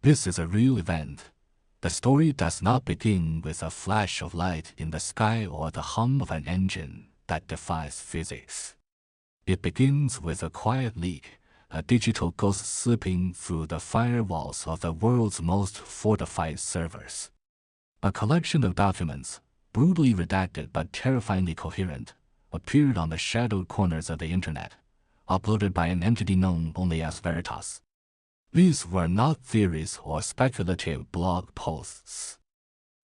This is a real event. The story does not begin with a flash of light in the sky or the hum of an engine that defies physics. It begins with a quiet leak, a digital ghost slipping through the firewalls of the world's most fortified servers. A collection of documents, brutally redacted but terrifyingly coherent, appeared on the shadowed corners of the internet, uploaded by an entity known only as Veritas. These were not theories or speculative blog posts.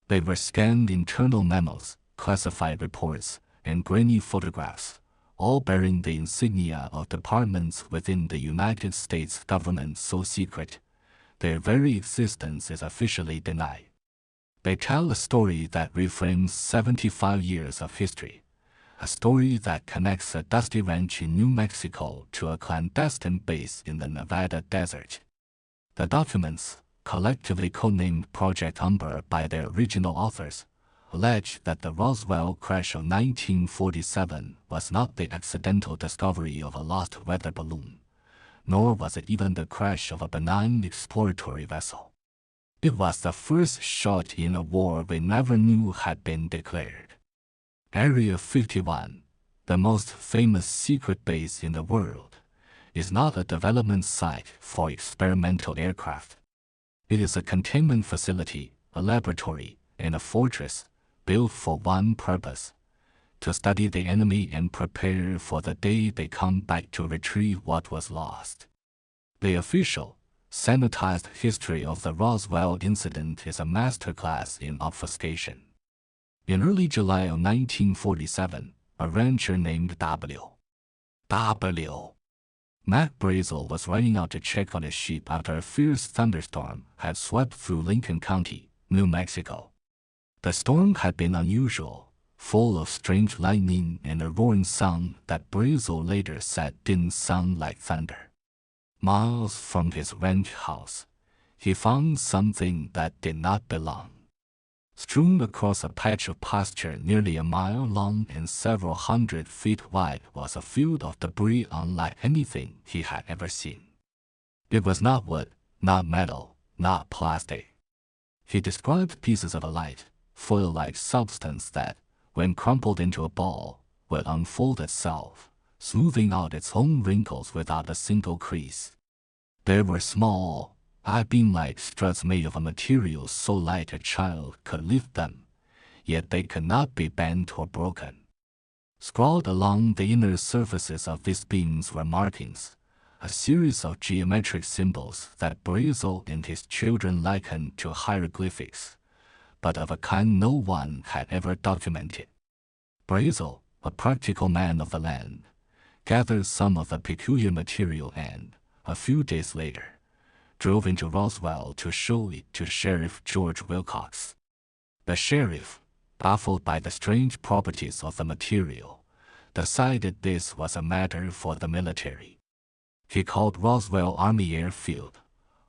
They were scanned internal memos, classified reports, and grainy photographs, all bearing the insignia of departments within the United States government so secret, their very existence is officially denied. They tell a story that reframes 75 years of history, a story that connects a dusty ranch in New Mexico to a clandestine base in the Nevada desert. The documents, collectively codenamed Project Umbra by their original authors, allege that the Roswell crash of 1947 was not the accidental discovery of a lost weather balloon, nor was it even the crash of a benign exploratory vessel. It was the first shot in a war we never knew had been declared. Area 51, the most famous secret base in the world, is not a development site for experimental aircraft. It is a containment facility, a laboratory, and a fortress built for one purpose: to study the enemy and prepare for the day they come back to retrieve what was lost. The official, sanitized history of the Roswell incident is a masterclass in obfuscation. In early July of 1947, a rancher named W. Matt Brazel was running out to check on his sheep after a fierce thunderstorm had swept through Lincoln County, New Mexico. The storm had been unusual, full of strange lightning and a roaring sound that Brazel later said didn't sound like thunder. Miles from his ranch house, he found something that did not belong. Strewn across a patch of pasture nearly a mile long and several hundred feet wide was a field of debris unlike anything he had ever seen. It was not wood, not metal, not plastic. He described pieces of a light, foil-like substance that, when crumpled into a ball, would unfold itself, smoothing out its own wrinkles without a single crease. There were small, I-beam-like struts made of a material so light a child could lift them, yet they could not be bent or broken. Scrawled along the inner surfaces of these beams were markings, a series of geometric symbols that Brazel and his children likened to hieroglyphics, but of a kind no one had ever documented. Brazel, a practical man of the land, gathered some of the peculiar material and, a few days later, drove into Roswell to show it to Sheriff George Wilcox. The sheriff, baffled by the strange properties of the material, decided this was a matter for the military. He called Roswell Army Airfield,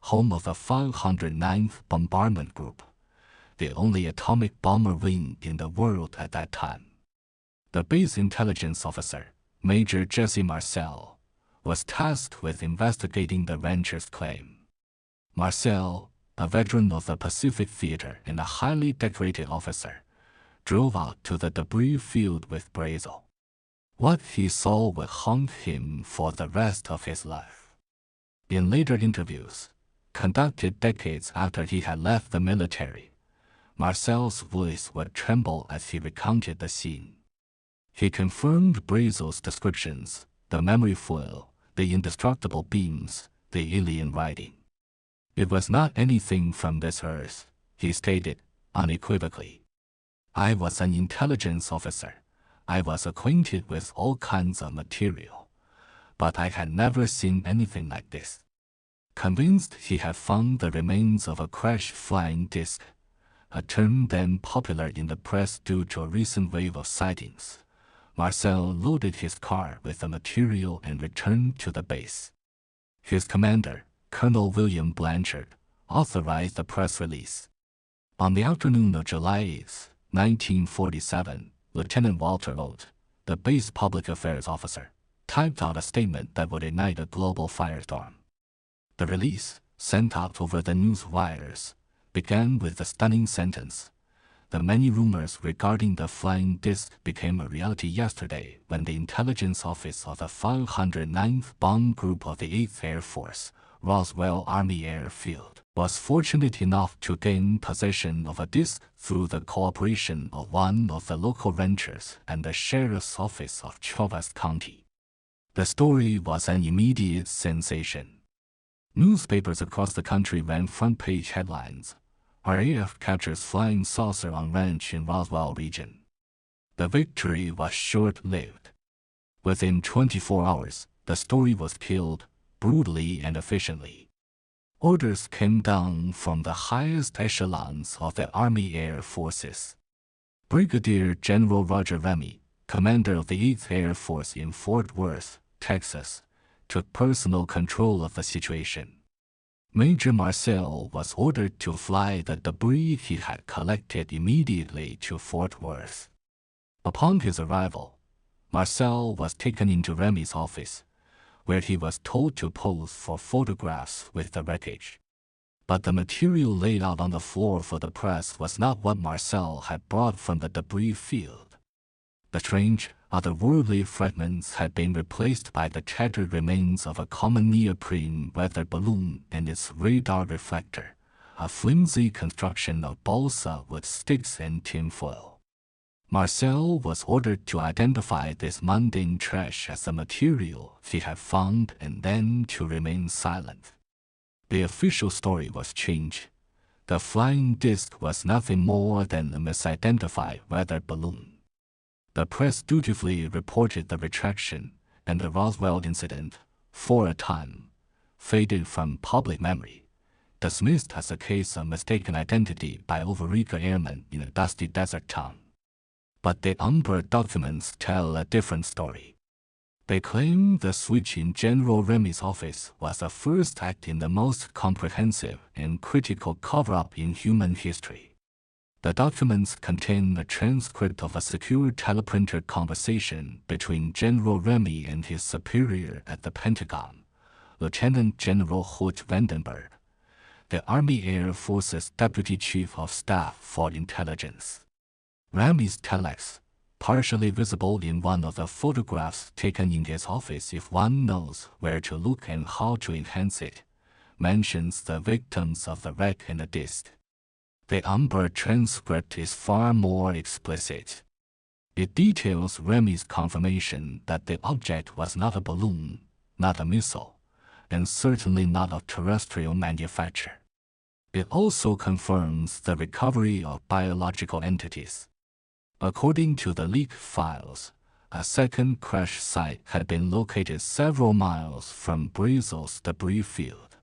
home of the 509th Bombardment Group, the only atomic bomber wing in the world at that time. The base intelligence officer, Major Jesse Marcel, was tasked with investigating the rancher's claim. Marcel, a veteran of the Pacific Theater and a highly decorated officer, drove out to the debris field with Brazel. What he saw would haunt him for the rest of his life. In later interviews, conducted decades after he had left the military, Marcel's voice would tremble as he recounted the scene. He confirmed Brazel's descriptions: the memory foil, the indestructible beams, the alien writing. It was not anything from this earth, he stated, unequivocally. I was an intelligence officer. I was acquainted with all kinds of material, but I had never seen anything like this. Convinced he had found the remains of a crashed flying disc, a term then popular in the press due to a recent wave of sightings, Marcel loaded his car with the material and returned to the base. His commander, Colonel William Blanchard, authorized the press release. On the afternoon of July 8, 1947, Lieutenant Walter Oates, the base public affairs officer, typed out a statement that would ignite a global firestorm. The release, sent out over the news wires, began with the stunning sentence, "The many rumors regarding the flying disc became a reality yesterday when the intelligence office of the 509th Bomb Group of the 8th Air Force, Roswell Army Airfield, was fortunate enough to gain possession of a disc through the cooperation of one of the local ranchers and the sheriff's office of Travis County." The story was an immediate sensation. Newspapers across the country ran front-page headlines, "RAF captures flying saucer on ranch in Roswell region." The victory was short-lived. Within 24 hours, the story was killed, brutally and efficiently. Orders came down from the highest echelons of the Army Air Forces. Brigadier General Roger Ramey, commander of the 8th Air Force in Fort Worth, Texas, took personal control of the situation. Major Marcel was ordered to fly the debris he had collected immediately to Fort Worth. Upon his arrival, Marcel was taken into Ramey's office, where he was told to pose for photographs with the wreckage. But the material laid out on the floor for the press was not what Marcel had brought from the debris field. The strange, otherworldly fragments had been replaced by the tattered remains of a common neoprene weather balloon and its radar reflector, a flimsy construction of balsa wood sticks and tinfoil. Marcel was ordered to identify this mundane trash as the material he had found and then to remain silent. The official story was changed. The flying disc was nothing more than a misidentified weather balloon. The press dutifully reported the retraction, and the Roswell incident, for a time, faded from public memory, dismissed as a case of mistaken identity by overeager airmen in a dusty desert town. But the Umbra documents tell a different story. They claim the switch in General Ramey's office was the first act in the most comprehensive and critical cover-up in human history. The documents contain a transcript of a secure teleprinter conversation between General Ramey and his superior at the Pentagon, Lieutenant General Hoot Vandenberg, the Army Air Force's Deputy Chief of Staff for Intelligence. Ramey's telex, partially visible in one of the photographs taken in his office if one knows where to look and how to enhance it, mentions the victims of the wreck and the disc. The Umbra transcript is far more explicit. It details Ramey's confirmation that the object was not a balloon, not a missile, and certainly not of terrestrial manufacture. It also confirms the recovery of biological entities. According to the leaked files, a second crash site had been located several miles from Brazil's debris field.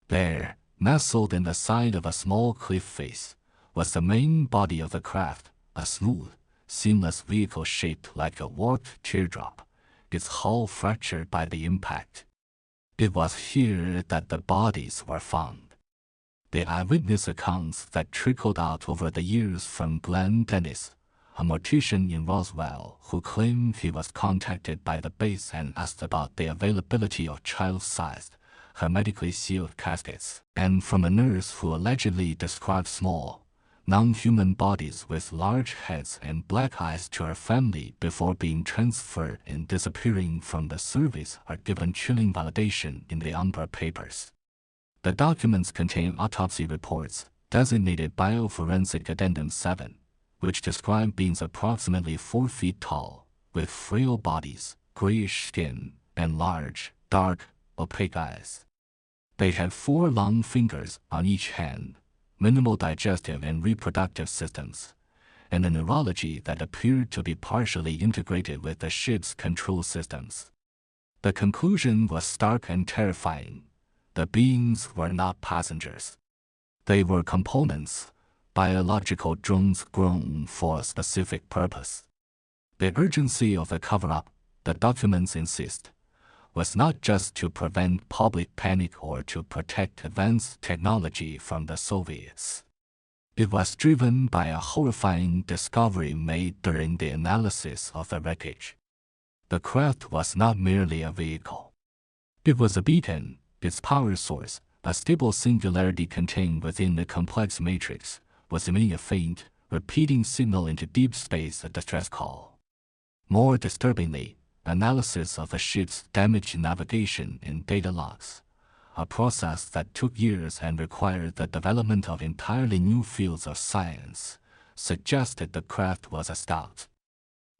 There, nestled in the side of a small cliff face, was the main body of the craft, a smooth, seamless vehicle shaped like a warped teardrop, its hull fractured by the impact. It was here that the bodies were found. The eyewitness accounts that trickled out over the years from Glenn Dennis, a mortician in Roswell who claimed he was contacted by the base and asked about the availability of child-sized, hermetically sealed caskets, and from a nurse who allegedly described small, non-human bodies with large heads and black eyes to her family before being transferred and disappearing from the service are given chilling validation in the Umbra papers. The documents contain autopsy reports, designated Bioforensic Addendum 7, which describe beings approximately 4 feet tall, with frail bodies, grayish skin, and large, dark, opaque eyes. They had 4 long fingers on each hand, minimal digestive and reproductive systems, and a neurology that appeared to be partially integrated with the ship's control systems. The conclusion was stark and terrifying. The beings were not passengers. They were components, biological drones grown for a specific purpose. The urgency of the cover-up, the documents insist, was not just to prevent public panic or to protect advanced technology from the Soviets. It was driven by a horrifying discovery made during the analysis of the wreckage. The craft was not merely a vehicle. It was a beacon, its power source, a stable singularity contained within a complex matrix, was emitting a faint, repeating signal into deep space, a distress call. More disturbingly, analysis of the ship's damaged navigation and data logs, a process that took years and required the development of entirely new fields of science, suggested the craft was a scout.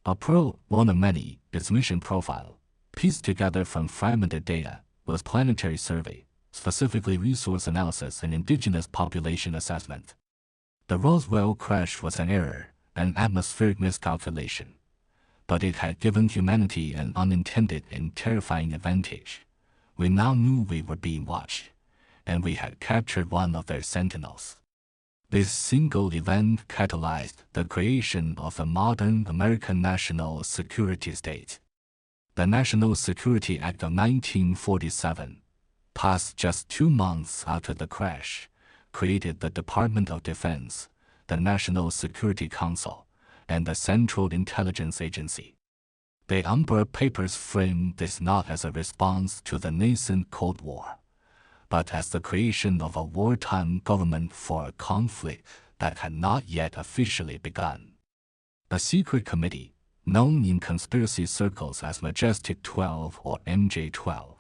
A probe, one of many, its mission profile, pieced together from fragmented data, was planetary survey, specifically resource analysis and indigenous population assessment. The Roswell crash was an error, an atmospheric miscalculation, but it had given humanity an unintended and terrifying advantage. We now knew we were being watched, and we had captured one of their sentinels. This single event catalyzed the creation of a modern American national security state. The National Security Act of 1947, passed just 2 months after the crash, created the Department of Defense, the National Security Council, and the Central Intelligence Agency. The Umbra Papers framed this not as a response to the nascent Cold War, but as the creation of a wartime government for a conflict that had not yet officially begun. A secret committee, known in conspiracy circles as Majestic 12 or MJ-12,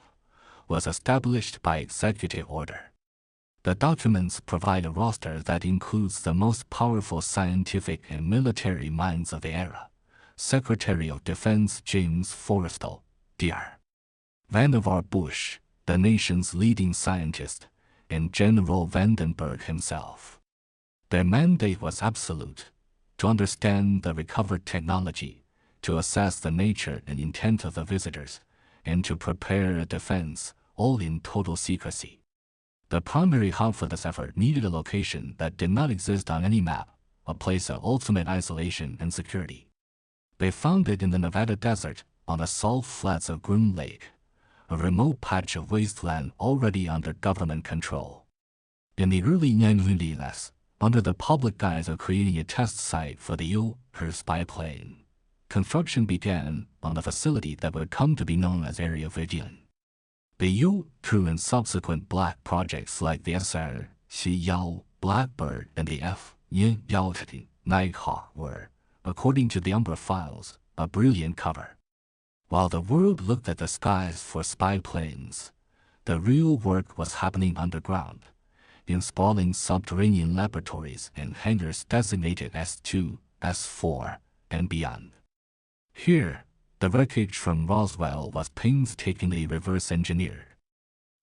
was established by executive order. The documents provide a roster that includes the most powerful scientific and military minds of the era. Secretary of Defense James Forrestal, Dr. Vannevar Bush, the nation's leading scientist, and General Vandenberg himself. Their mandate was absolute: to understand the recovered technology, to assess the nature and intent of the visitors, and to prepare a defense, all in total secrecy. The primary hub for this effort needed a location that did not exist on any map, a place of ultimate isolation and security. They found it in the Nevada desert, on the salt flats of Groom Lake, a remote patch of wasteland already under government control. In the early 1990s, under the public guise of creating a test site for the U.S. spy plane, construction began on the facility that would come to be known as Area 51. The U.S. and subsequent black projects like the SR-1 Blackbird and the F-1 Nighthawk were, according to the Umbra files, a brilliant cover. While the world looked at the skies for spy planes, the real work was happening underground, in sprawling subterranean laboratories and hangars designated S2, S4, and beyond. Here, the wreckage from Roswell was painstakingly reverse-engineered.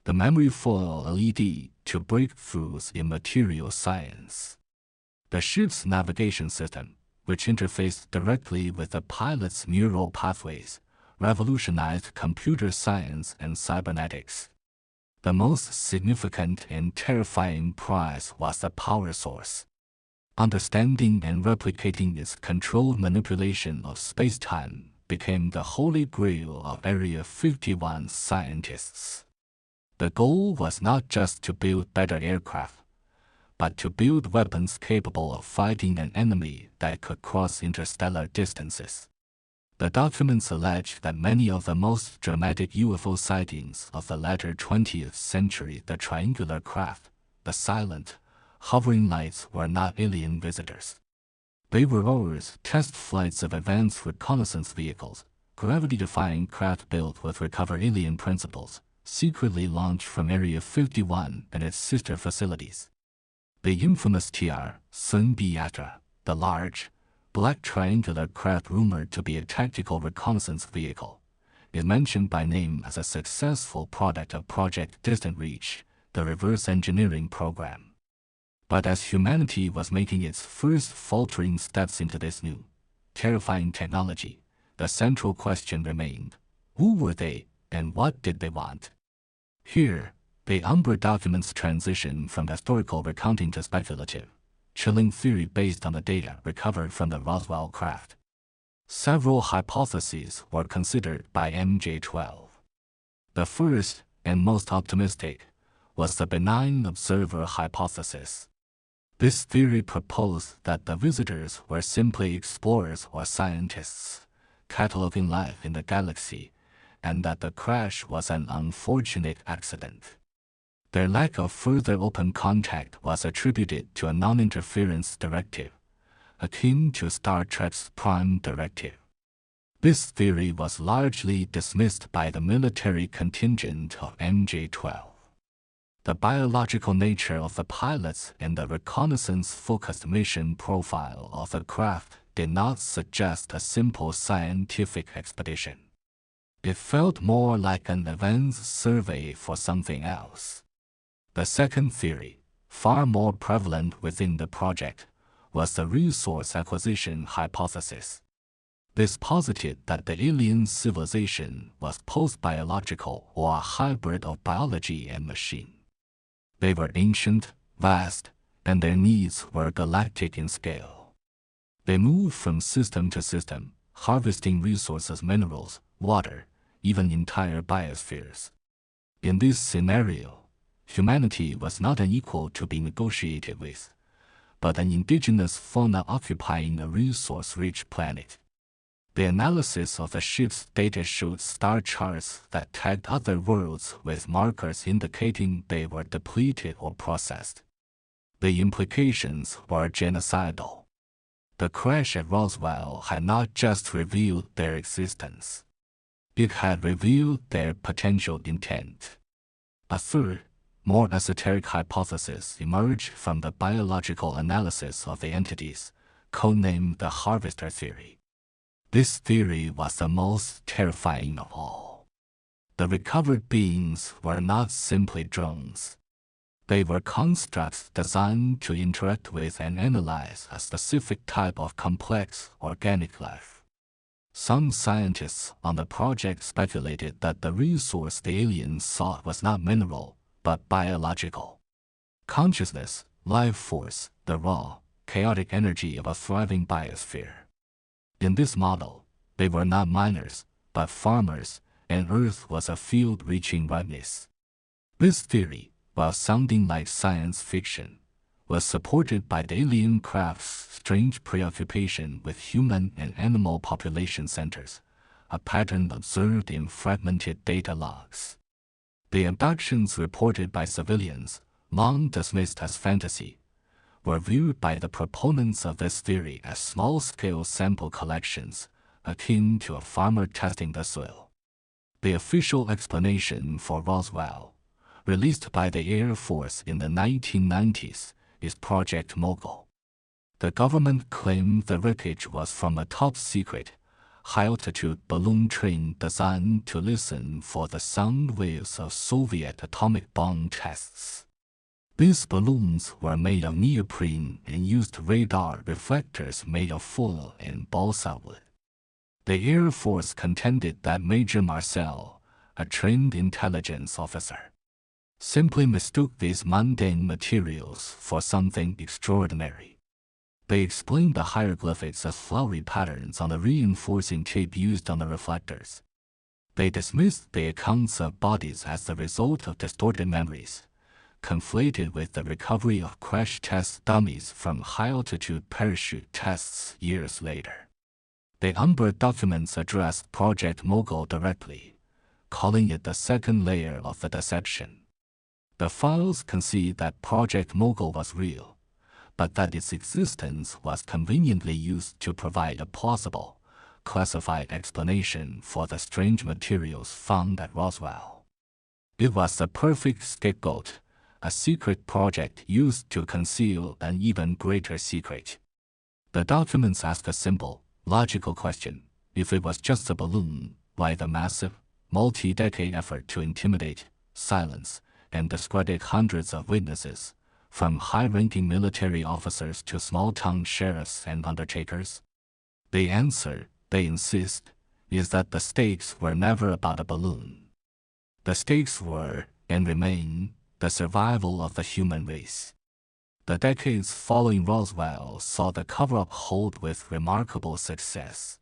The memory foil LED to breakthroughs in material science. The ship's navigation system, which interfaced directly with the pilot's neural pathways, revolutionized computer science and cybernetics. The most significant and terrifying prize was the power source. Understanding and replicating its controlled manipulation of space-time became the holy grail of Area 51's scientists. The goal was not just to build better aircraft, but to build weapons capable of fighting an enemy that could cross interstellar distances. The documents allege that many of the most dramatic UFO sightings of the latter 20th century, the triangular craft, the silent, hovering lights, were not alien visitors. They were ORS, test flights of advanced reconnaissance vehicles, gravity-defying craft built with recovered alien principles, secretly launched from Area 51 and its sister facilities. The infamous TR-1B, the large, black triangular craft rumored to be a tactical reconnaissance vehicle, is mentioned by name as a successful product of Project Distant Reach, the reverse engineering program. But as humanity was making its first faltering steps into this new, terrifying technology, the central question remained: who were they, and what did they want? Here, the Umbra documents transition from historical recounting to speculative, chilling theory based on the data recovered from the Roswell craft. Several hypotheses were considered by MJ-12. The first, and most optimistic, was the benign observer hypothesis. This theory proposed that the visitors were simply explorers or scientists, cataloging life in the galaxy, and that the crash was an unfortunate accident. Their lack of further open contact was attributed to a non-interference directive, akin to Star Trek's Prime Directive. This theory was largely dismissed by the military contingent of MJ-12. The biological nature of the pilots and the reconnaissance-focused mission profile of the craft did not suggest a simple scientific expedition. It felt more like an advanced survey for something else. The second theory, far more prevalent within the project, was the resource acquisition hypothesis. This posited that the alien civilization was post-biological or a hybrid of biology and machine. They were ancient, vast, and their needs were galactic in scale. They moved from system to system, harvesting resources, minerals, water, even entire biospheres. In this scenario, humanity was not an equal to be negotiated with, but an indigenous fauna occupying a resource-rich planet. The analysis of the ship's data showed star charts that tagged other worlds with markers indicating they were depleted or processed. The implications were genocidal. The crash at Roswell had not just revealed their existence. It had revealed their potential intent. A third, more esoteric hypothesis emerged from the biological analysis of the entities, codenamed the harvester theory. This theory was the most terrifying of all. The recovered beings were not simply drones. They were constructs designed to interact with and analyze a specific type of complex organic life. Some scientists on the project speculated that the resource the aliens sought was not mineral, but biological. Consciousness, life force, the raw, chaotic energy of a thriving biosphere. In this model, they were not miners, but farmers, and Earth was a field reaching ripeness. This theory, while sounding like science fiction, was supported by the alien craft's strange preoccupation with human and animal population centers, a pattern observed in fragmented data logs. The abductions reported by civilians, long dismissed as fantasy, were viewed by the proponents of this theory as small-scale sample collections, akin to a farmer testing the soil. The official explanation for Roswell, released by the Air Force in the 1990s, is Project Mogul. The government claimed the wreckage was from a top-secret, high-altitude balloon train designed to listen for the sound waves of Soviet atomic bomb tests. These balloons were made of neoprene and used radar reflectors made of foil and balsa wood. The Air Force contended that Major Marcel, a trained intelligence officer, simply mistook these mundane materials for something extraordinary. They explained the hieroglyphics as flowery patterns on the reinforcing tape used on the reflectors. They dismissed the accounts of bodies as the result of distorted memories, conflated with the recovery of crash test dummies from high-altitude parachute tests years later. The Umbra documents addressed Project Mogul directly, calling it the second layer of the deception. The files concede that Project Mogul was real, but that its existence was conveniently used to provide a plausible, classified explanation for the strange materials found at Roswell. It was the perfect scapegoat, a secret project used to conceal an even greater secret. The documents ask a simple, logical question: if it was just a balloon, why the massive, multi-decade effort to intimidate, silence, and discredit hundreds of witnesses, from high-ranking military officers to small-town sheriffs and undertakers? The answer, they insist, is that the stakes were never about a balloon. The stakes were, and remain, the survival of the human race. The decades following Roswell saw the cover-up hold with remarkable success.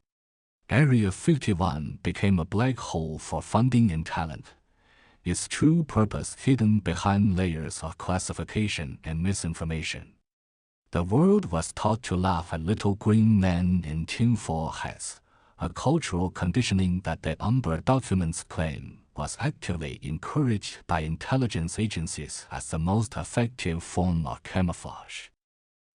Area 51 became a black hole for funding and talent, its true purpose hidden behind layers of classification and misinformation. The world was taught to laugh at little green men in tinfoil hats, a cultural conditioning that the Umbra documents claim was actively encouraged by intelligence agencies as the most effective form of camouflage.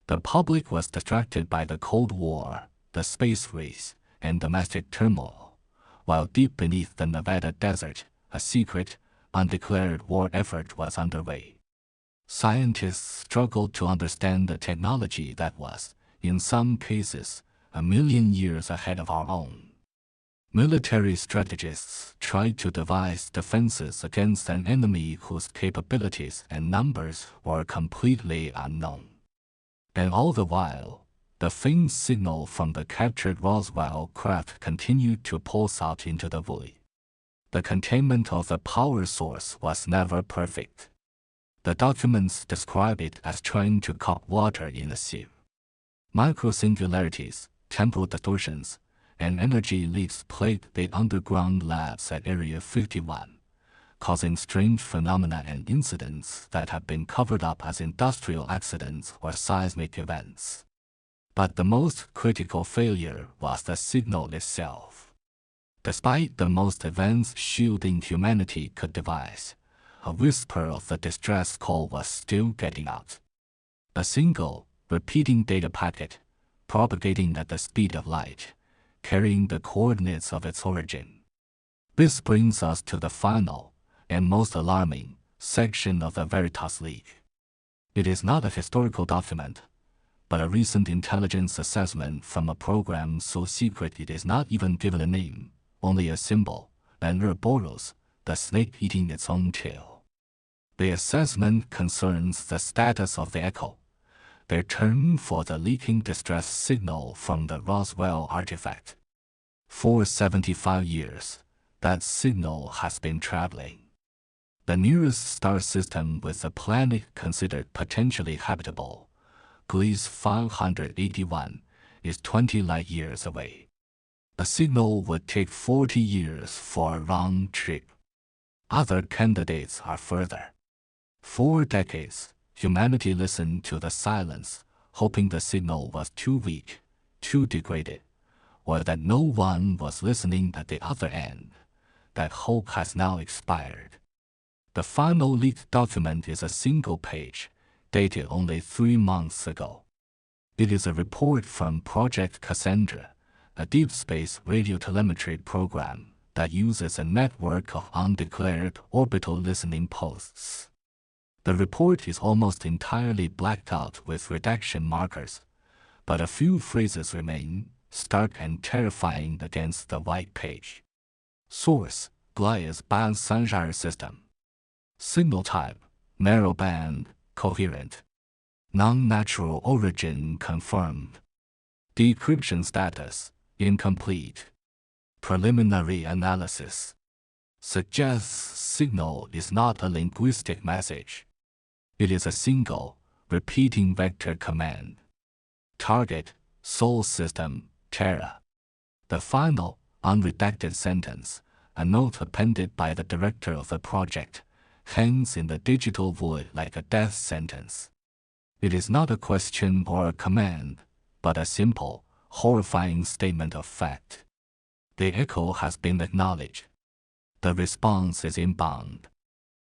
The public was distracted by the Cold War, the space race, and domestic turmoil, while deep beneath the Nevada desert, a secret, undeclared war effort was underway. Scientists struggled to understand the technology that was, in some cases, a million years ahead of our own. Military strategists tried to devise defenses against an enemy whose capabilities and numbers were completely unknown. And all the while, the faint signal from the captured Roswell craft continued to pulse out into the void. The containment of the power source was never perfect. The documents describe it as trying to cup water in a sieve. Microsingularities, temporal distortions, and energy leaks plagued the underground labs at Area 51, causing strange phenomena and incidents that have been covered up as industrial accidents or seismic events. But the most critical failure was the signal itself. Despite the most advanced shielding humanity could devise, a whisper of the distress call was still getting out. A single, repeating data packet, propagating at the speed of light, carrying the coordinates of its origin. This brings us to the final, and most alarming, section of the Veritas leak. It is not a historical document, but a recent intelligence assessment from a program so secret it is not even given a name, only a symbol, an Ouroboros, the snake eating its own tail. The assessment concerns the status of the echo, their term for the leaking distress signal from the Roswell artifact. For 75 years, that signal has been traveling. The nearest star system with a planet considered potentially habitable, Gliese 581, is 20 light-years away. A signal would take 40 years for a round trip. Other candidates are further. For decades, humanity listened to the silence, hoping the signal was too weak, too degraded, or that no one was listening at the other end. That hope has now expired. The final leaked document is a single page, dated only 3 months ago. It is a report from Project Cassandra, a deep space radiotelemetry program that uses a network of undeclared orbital listening posts. The report is almost entirely blacked out with redaction markers, but a few phrases remain, stark and terrifying against the white page. Source: Gliese 531 system. Signal type: narrowband, coherent. Non-natural origin confirmed. Decryption status: incomplete. Preliminary analysis suggests signal is not a linguistic message. It is a single, repeating vector command. Target: Sol system, Terra. The final, unredacted sentence, a note appended by the director of the project, hangs in the digital void like a death sentence. It is not a question or a command, but a simple, horrifying statement of fact. The echo has been acknowledged. The response is inbound.